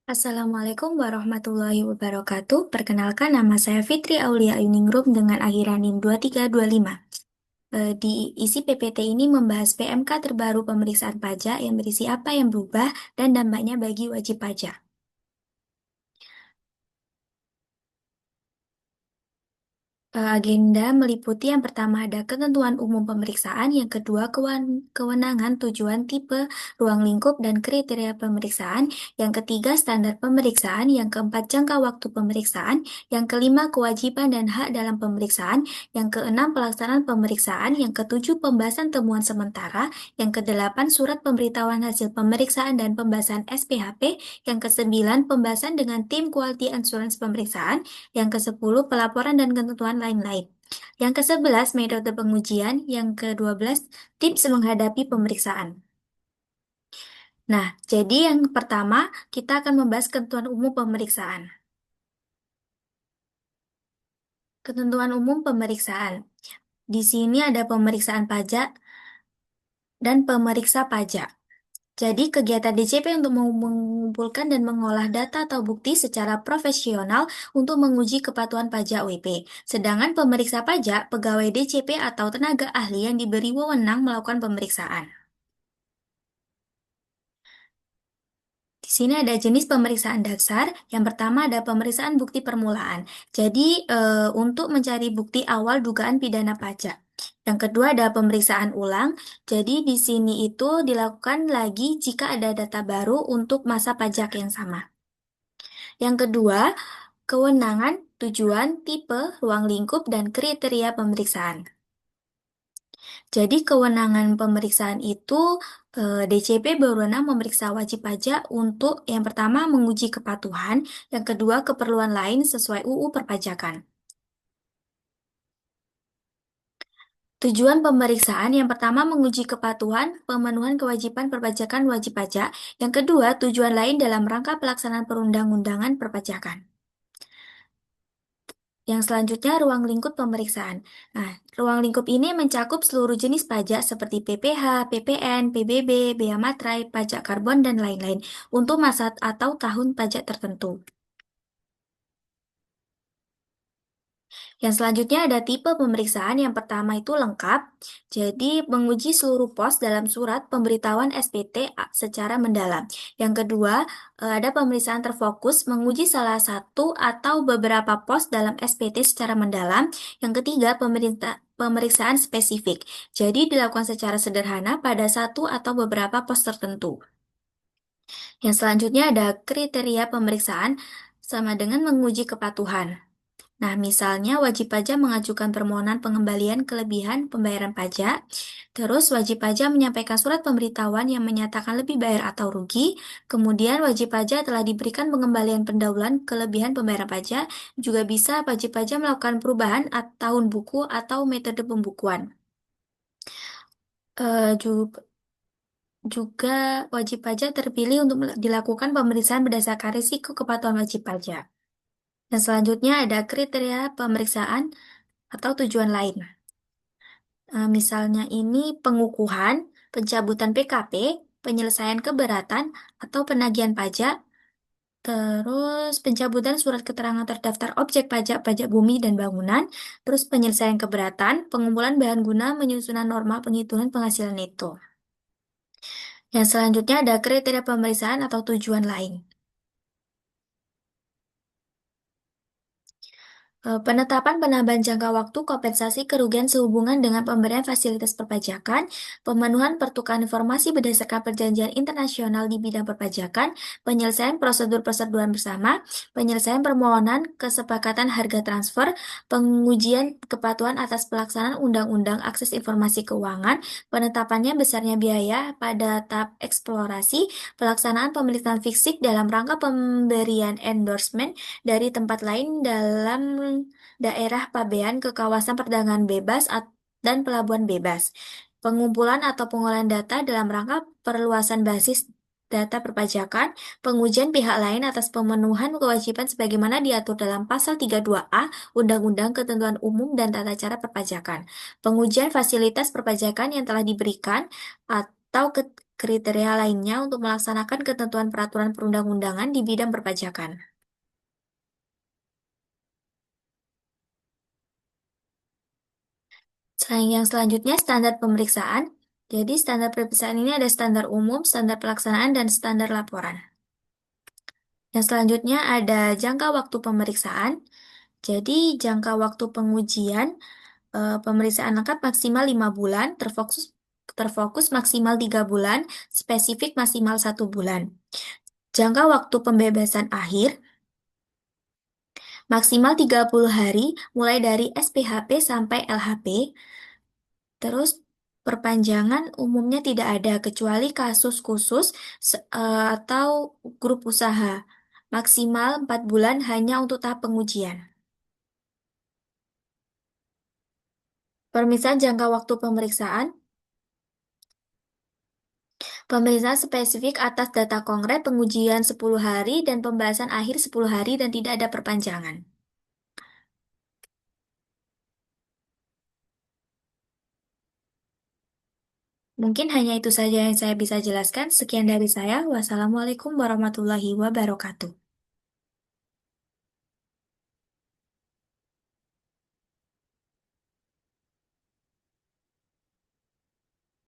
Assalamualaikum warahmatullahi wabarakatuh. Perkenalkan, nama saya Fitri Aulia Yuningrum dengan akhiran NIM 2325. Di isi PPT ini membahas PMK terbaru pemeriksaan pajak yang berisi apa yang berubah dan dampaknya bagi wajib pajak. Agenda meliputi yang pertama ada ketentuan umum pemeriksaan, yang kedua kewenangan, tujuan, tipe, ruang lingkup, dan kriteria pemeriksaan, yang ketiga standar pemeriksaan, yang keempat jangka waktu pemeriksaan, yang kelima kewajiban dan hak dalam pemeriksaan, yang keenam pelaksanaan pemeriksaan, yang ketujuh pembahasan temuan sementara, yang kedelapan surat pemberitahuan hasil pemeriksaan dan pembahasan SPHP, yang kesembilan pembahasan dengan tim quality assurance pemeriksaan, yang ke-10 pelaporan dan ketentuan lain-lain. Yang ke-11 metode pengujian, yang ke-12 tips menghadapi pemeriksaan. Nah, jadi yang pertama kita akan membahas ketentuan umum pemeriksaan. Ketentuan umum pemeriksaan. Di sini ada pemeriksaan pajak dan pemeriksa pajak. Jadi, kegiatan DJP untuk mengumpulkan dan mengolah data atau bukti secara profesional untuk menguji kepatuhan pajak WP. Sedangkan pemeriksa pajak, pegawai DJP atau tenaga ahli yang diberi wewenang melakukan pemeriksaan. Di sini ada jenis pemeriksaan dasar. Yang pertama ada pemeriksaan bukti permulaan. Jadi, untuk mencari bukti awal dugaan pidana pajak. Yang kedua ada pemeriksaan ulang. Jadi, di sini itu dilakukan lagi jika ada data baru untuk masa pajak yang sama. Yang kedua, kewenangan, tujuan, tipe, ruang lingkup, dan kriteria pemeriksaan. Jadi kewenangan pemeriksaan itu DCP berwenang memeriksa wajib pajak untuk yang pertama menguji kepatuhan, yang kedua keperluan lain sesuai UU Perpajakan. Tujuan pemeriksaan yang pertama menguji kepatuhan, pemenuhan kewajiban perpajakan wajib pajak, yang kedua tujuan lain dalam rangka pelaksanaan perundang-undangan perpajakan. Yang selanjutnya, ruang lingkup pemeriksaan. Nah, ruang lingkup ini mencakup seluruh jenis pajak seperti PPh, PPN, PBB, bea materai, pajak karbon, dan lain-lain untuk masa atau tahun pajak tertentu. Yang selanjutnya ada tipe pemeriksaan. Yang pertama itu lengkap, jadi menguji seluruh pos dalam surat pemberitahuan SPT secara mendalam. Yang kedua, ada pemeriksaan terfokus, menguji salah satu atau beberapa pos dalam SPT secara mendalam. Yang ketiga, pemeriksaan spesifik, jadi dilakukan secara sederhana pada satu atau beberapa pos tertentu. Yang selanjutnya ada kriteria pemeriksaan sama dengan menguji kepatuhan. Nah, misalnya wajib pajak mengajukan permohonan pengembalian kelebihan pembayaran pajak, terus wajib pajak menyampaikan surat pemberitahuan yang menyatakan lebih bayar atau rugi, kemudian wajib pajak telah diberikan pengembalian pendahuluan kelebihan pembayaran pajak, juga bisa wajib pajak melakukan perubahan tahun buku atau metode pembukuan. Juga wajib pajak terpilih untuk dilakukan pemeriksaan berdasarkan risiko kepatuhan wajib pajak. Dan selanjutnya ada kriteria pemeriksaan atau tujuan lain. Misalnya ini pengukuhan, pencabutan PKP, penyelesaian keberatan, atau penagihan pajak, terus pencabutan surat keterangan terdaftar objek pajak, pajak bumi dan bangunan, terus penyelesaian keberatan, pengumpulan bahan guna menyusunan norma penghitungan penghasilan neto. Yang selanjutnya ada kriteria pemeriksaan atau tujuan lain. Penetapan penambahan jangka waktu kompensasi kerugian sehubungan dengan pemberian fasilitas perpajakan, pemenuhan pertukaran informasi berdasarkan perjanjian internasional di bidang perpajakan, penyelesaian prosedur-proseduran bersama, penyelesaian permohonan kesepakatan harga transfer, pengujian kepatuhan atas pelaksanaan Undang-Undang Akses Informasi Keuangan, penetapannya besarnya biaya pada tahap eksplorasi, pelaksanaan pemilihan fisik dalam rangka pemberian endorsement dari tempat lain dalam daerah pabean ke kawasan perdagangan bebas dan pelabuhan bebas. Pengumpulan atau pengolahan data dalam rangka perluasan basis data perpajakan, pengujian pihak lain atas pemenuhan kewajiban sebagaimana diatur dalam Pasal 32A Undang-Undang Ketentuan Umum dan Tata Cara Perpajakan, pengujian fasilitas perpajakan yang telah diberikan atau kriteria lainnya untuk melaksanakan ketentuan peraturan perundang-undangan di bidang perpajakan. Selain yang selanjutnya, standar pemeriksaan. Jadi, standar pemeriksaan ini ada standar umum, standar pelaksanaan, dan standar laporan. Yang selanjutnya ada jangka waktu pemeriksaan. Jadi, jangka waktu pengujian pemeriksaan lengkap maksimal 5 bulan, terfokus maksimal 3 bulan, spesifik maksimal 1 bulan. Jangka waktu pembebasan akhir maksimal 30 hari, mulai dari SPHP sampai LHP. Terus perpanjangan umumnya tidak ada kecuali kasus khusus atau grup usaha. Maksimal 4 bulan hanya untuk tahap pengujian. Permisaan jangka waktu pemeriksaan. Pemeriksaan spesifik atas data konkret, pengujian 10 hari, dan pembahasan akhir 10 hari dan tidak ada perpanjangan. Mungkin hanya itu saja yang saya bisa jelaskan. Sekian dari saya. Wassalamualaikum warahmatullahi wabarakatuh.